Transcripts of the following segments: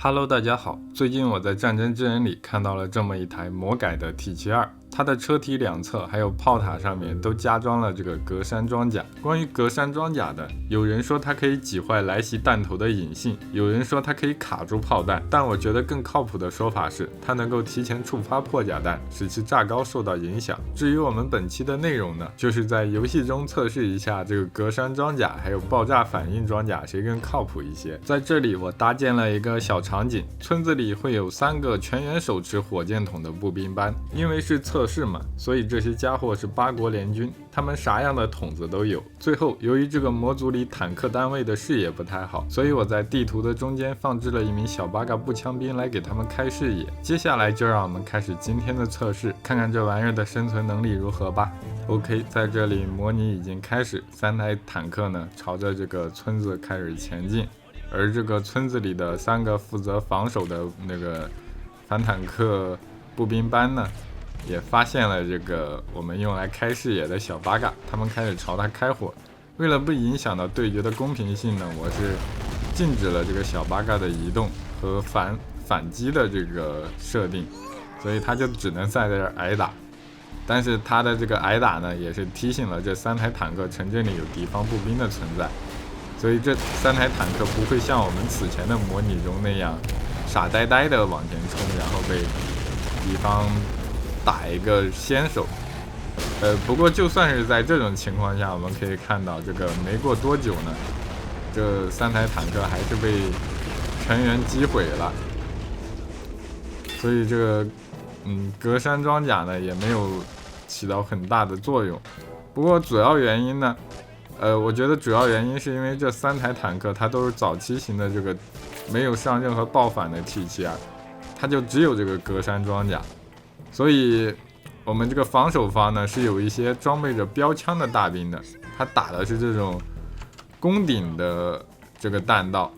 Hello， 大家好。最近我在战争之人里看到了这么一台魔改的 T72，它的车体两侧还有炮塔上面都加装了这个格栅装甲。关于格栅装甲的，有人说它可以挤坏来袭弹头的引信，有人说它可以卡住炮弹，但我觉得更靠谱的说法是，它能够提前触发破甲弹，使其炸高受到影响。至于我们本期的内容呢，就是在游戏中测试一下这个格栅装甲还有爆炸反应装甲谁更靠谱一些。在这里我搭建了一个小场景，村子里会有3个全员手持火箭筒的步兵班，因为是测试嘛，所以这些家伙是8国联军，他们啥样的筒子都有。最后由于这个模组里坦克单位的视野不太好，所以我在地图的中间放置了一名小八嘎步枪兵来给他们开视野。接下来就让我们开始今天的测试，看看这玩意儿的生存能力如何吧。OK， 在这里模拟已经开始，3台坦克呢朝着这个村子开始前进，而这个村子里的3个负责防守的那个反坦克步兵班呢，也发现了这个我们用来开视野的小八嘎，他们开始朝它开火。为了不影响到对决的公平性呢，我是禁止了这个小八嘎的移动和反击的这个设定，所以他就只能在这儿挨打。但是他的这个挨打呢，也是提醒了这3台坦克城镇里有敌方步兵的存在，所以这3台坦克不会像我们此前的模拟中那样傻呆呆的往前冲，然后被敌方打一个先手。不过就算是在这种情况下，我们可以看到这个没过多久呢，这3台坦克还是被全员击毁了，所以这个格栅装甲呢也没有起到很大的作用。不过主要原因呢，我觉得主要原因是因为这3台坦克它都是早期型的这个没有上任何爆反的 T72，它就只有这个格栅装甲，所以我们这个防守方呢是有一些装备着标枪的大兵的，他打的是这种攻顶的这个弹道。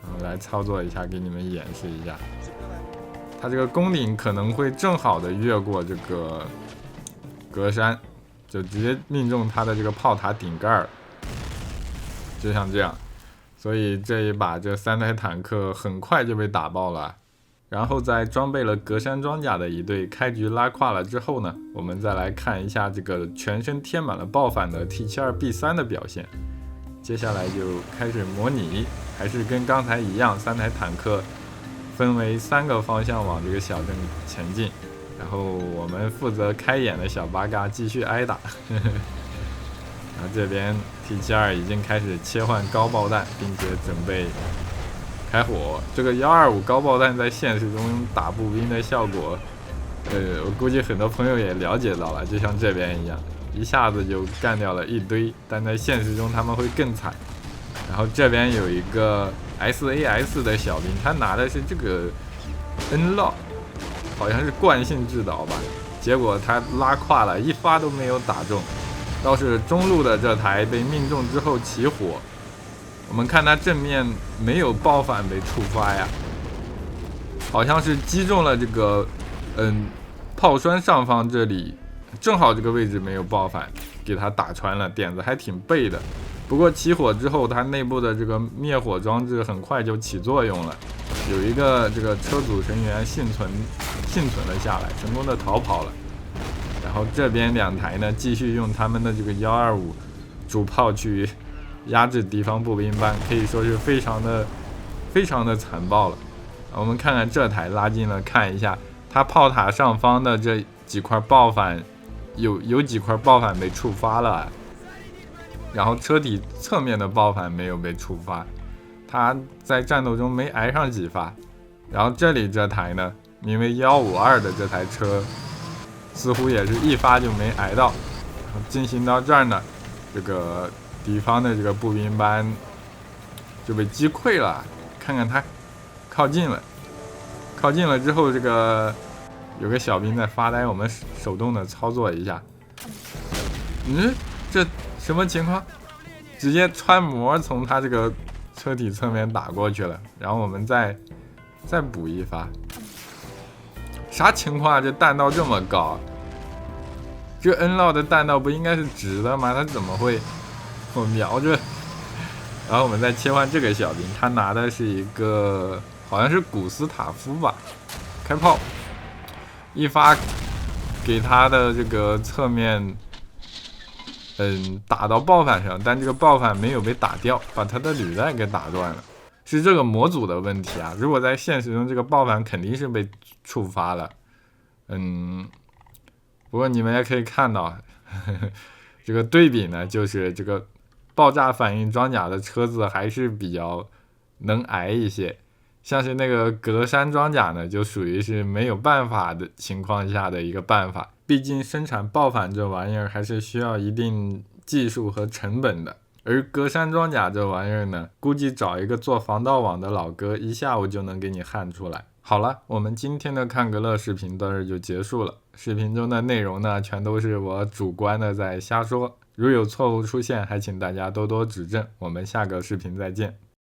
我来操作一下给你们演示一下，它这个攻顶可能会正好的越过这个格栅，就直接命中它的这个炮塔顶盖，就像这样。所以这一把这3台坦克很快就被打爆了。然后在装备了格栅装甲的一队开局拉胯了之后呢，我们再来看一下这个全身贴满了爆反的 T72B3 的表现。接下来就开始模拟，还是跟刚才一样，3台坦克分为3个方向往这个小镇前进，然后我们负责开眼的小八嘎继续挨打。然后这边 T72 已经开始切换高爆弹，并且准备开火。这个125高爆弹在现实中打步兵的效果，我估计很多朋友也了解到了，就像这边一样，一下子就干掉了一堆，但在现实中他们会更惨。然后这边有一个 SAS 的小兵，他拿的是这个 NLAW， 好像是惯性制导吧，结果他拉胯了，一发都没有打中。倒是中路的这台被命中之后起火，我们看他正面没有爆反被触发呀，好像是击中了这个炮栓上方这里，正好这个位置没有爆反，给他打穿了，点子还挺背的。不过起火之后，它内部的这个灭火装置很快就起作用了，有一个这个车组成员幸存了下来，成功的逃跑了。然后这边2台呢，继续用他们的这个125主炮去压制敌方步兵班，可以说是非常的残暴了。我们看看这台拉近了看一下，它炮塔上方的这几块爆反，有几块爆反被触发了，然后车体侧面的爆反没有被触发，它在战斗中没挨上几发。然后这里这台呢，名为152的这台车似乎也是一发就没挨到。然后进行到这儿呢，这个敌方的这个步兵班就被击溃了。看看他靠近了之后，这个有个小兵在发呆，我们手动的操作一下。这什么情况？直接穿模从他这个车体侧面打过去了。然后我们再补一发。啥情况啊？这弹道这么高，这 NLAW 的弹道不应该是直的吗？它怎么会？我瞄着，然后我们再切换这个小兵，他拿的是一个好像是古斯塔夫吧，开炮，一发给他的这个侧面，打到爆反上，但这个爆反没有被打掉，把他的履带给打断了，是这个模组的问题啊。如果在现实中，这个爆反肯定是被触发了，不过你们也可以看到，这个对比呢，就是这个爆炸反应装甲的车子还是比较能挨一些。像是那个格栅装甲呢，就属于是没有办法的情况下的一个办法，毕竟生产爆反这玩意儿还是需要一定技术和成本的。而格栅装甲这玩意儿呢，估计找一个做防盗网的老哥，一下午就能给你焊出来。好了，我们今天的看个乐视频到这就结束了。视频中的内容呢，全都是我主观的在瞎说，如有错误出现，还请大家多多指正。我们下个视频再见。